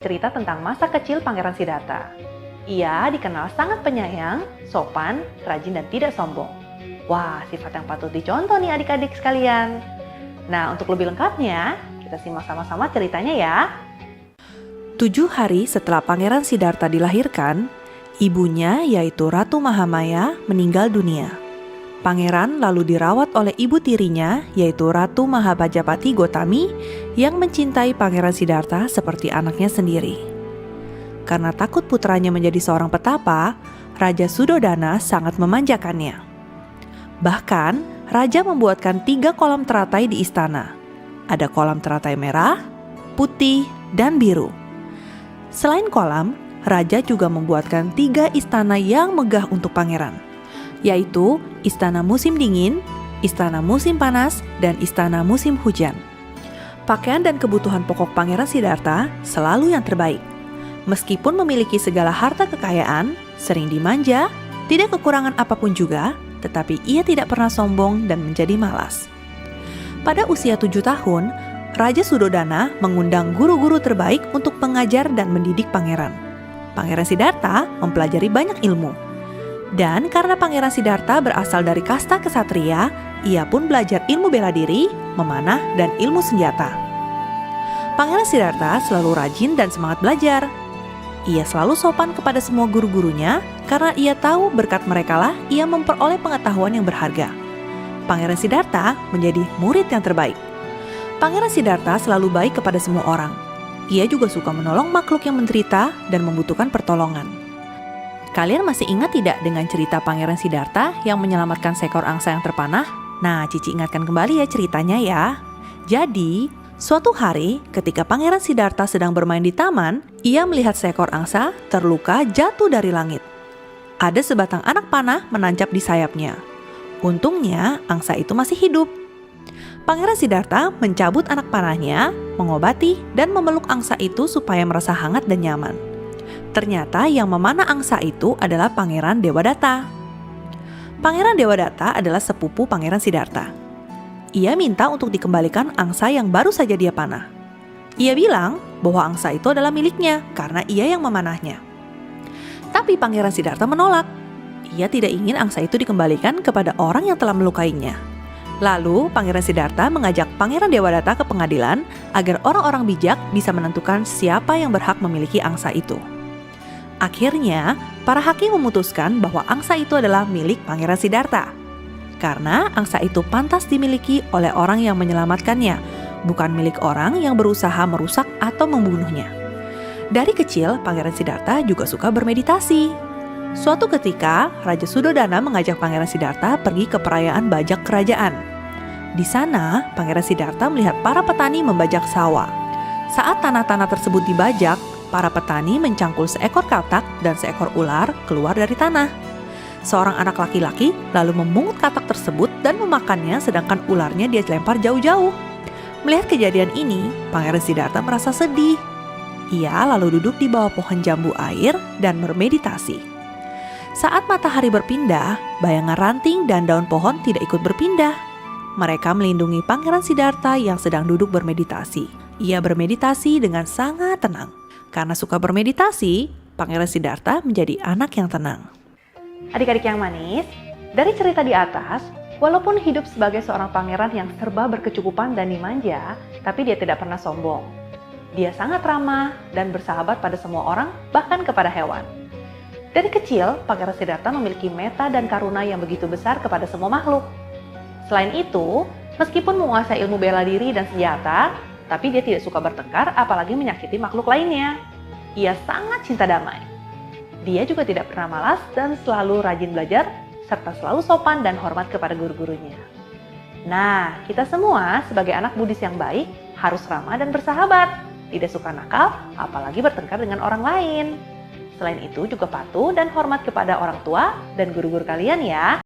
Cerita tentang masa kecil Pangeran Siddhartha. Ia dikenal sangat penyayang, sopan, rajin, dan tidak sombong. Wah, sifat yang patut dicontoh nih adik-adik sekalian. Nah, untuk lebih lengkapnya, kita simak sama-sama ceritanya ya. 7 hari setelah Pangeran Siddhartha dilahirkan, ibunya yaitu Ratu Mahamaya meninggal dunia. Pangeran lalu dirawat oleh ibu tirinya yaitu Ratu Mahabhajapati Gotami yang mencintai Pangeran Siddhartha seperti anaknya sendiri. Karena takut putranya menjadi seorang petapa, Raja Suddhodana sangat memanjakannya. Bahkan, Raja membuatkan 3 kolam teratai di istana. Ada kolam teratai merah, putih, dan biru. Selain kolam, Raja juga membuatkan 3 istana yang megah untuk pangeran, yaitu istana musim dingin, istana musim panas, dan istana musim hujan. Pakaian dan kebutuhan pokok Pangeran Siddhartha selalu yang terbaik. Meskipun memiliki segala harta kekayaan, sering dimanja, tidak kekurangan apapun juga, tetapi ia tidak pernah sombong dan menjadi malas. Pada usia 7 tahun, Raja Suddhodana mengundang guru-guru terbaik untuk mengajar dan mendidik pangeran. Pangeran Siddhartha mempelajari banyak ilmu. Dan karena Pangeran Siddhartha berasal dari kasta kesatria, ia pun belajar ilmu bela diri, memanah, dan ilmu senjata. Pangeran Siddhartha selalu rajin dan semangat belajar. Ia selalu sopan kepada semua guru-gurunya karena ia tahu berkat merekalah ia memperoleh pengetahuan yang berharga. Pangeran Siddhartha menjadi murid yang terbaik. Pangeran Siddhartha selalu baik kepada semua orang. Ia juga suka menolong makhluk yang menderita dan membutuhkan pertolongan. Kalian masih ingat tidak dengan cerita Pangeran Siddhartha yang menyelamatkan seekor angsa yang terpanah? Nah, Cici ingatkan kembali ya ceritanya ya. Jadi, suatu hari ketika Pangeran Siddhartha sedang bermain di taman, ia melihat seekor angsa terluka jatuh dari langit. Ada sebatang anak panah menancap di sayapnya. Untungnya, angsa itu masih hidup. Pangeran Siddhartha mencabut anak panahnya, mengobati, dan memeluk angsa itu supaya merasa hangat dan nyaman. Ternyata yang memanah angsa itu adalah Pangeran Dewadatta. Pangeran Dewadatta adalah sepupu Pangeran Siddhartha. Ia minta untuk dikembalikan angsa yang baru saja dia panah. Ia bilang bahwa angsa itu adalah miliknya karena ia yang memanahnya. Tapi Pangeran Siddhartha menolak. Ia tidak ingin angsa itu dikembalikan kepada orang yang telah melukainya. Lalu Pangeran Siddhartha mengajak Pangeran Dewadatta ke pengadilan agar orang-orang bijak bisa menentukan siapa yang berhak memiliki angsa itu. Akhirnya, para hakim memutuskan bahwa angsa itu adalah milik Pangeran Siddhartha. Karena angsa itu pantas dimiliki oleh orang yang menyelamatkannya, bukan milik orang yang berusaha merusak atau membunuhnya. Dari kecil, Pangeran Siddhartha juga suka bermeditasi. Suatu ketika, Raja Suddhodana mengajak Pangeran Siddhartha pergi ke perayaan bajak kerajaan. Di sana, Pangeran Siddhartha melihat para petani membajak sawah. Saat tanah-tanah tersebut dibajak, para petani mencangkul seekor katak dan seekor ular keluar dari tanah. Seorang anak laki-laki lalu memungut katak tersebut dan memakannya sedangkan ularnya dia lempar jauh-jauh. Melihat kejadian ini, Pangeran Siddhartha merasa sedih. Ia lalu duduk di bawah pohon jambu air dan bermeditasi. Saat matahari berpindah, bayangan ranting dan daun pohon tidak ikut berpindah. Mereka melindungi Pangeran Siddhartha yang sedang duduk bermeditasi. Ia bermeditasi dengan sangat tenang. Karena suka bermeditasi, Pangeran Siddhartha menjadi anak yang tenang. Adik-adik yang manis, dari cerita di atas, walaupun hidup sebagai seorang pangeran yang serba berkecukupan dan dimanja, tapi dia tidak pernah sombong. Dia sangat ramah dan bersahabat pada semua orang, bahkan kepada hewan. Dari kecil, Pangeran Siddhartha memiliki meta dan karuna yang begitu besar kepada semua makhluk. Selain itu, meskipun menguasai ilmu bela diri dan senjata, tapi dia tidak suka bertengkar apalagi menyakiti makhluk lainnya. Ia sangat cinta damai. Dia juga tidak pernah malas dan selalu rajin belajar, serta selalu sopan dan hormat kepada guru-gurunya. Nah, kita semua sebagai anak Buddhis yang baik harus ramah dan bersahabat. Tidak suka nakal, apalagi bertengkar dengan orang lain. Selain itu juga patuh dan hormat kepada orang tua dan guru-guru kalian ya.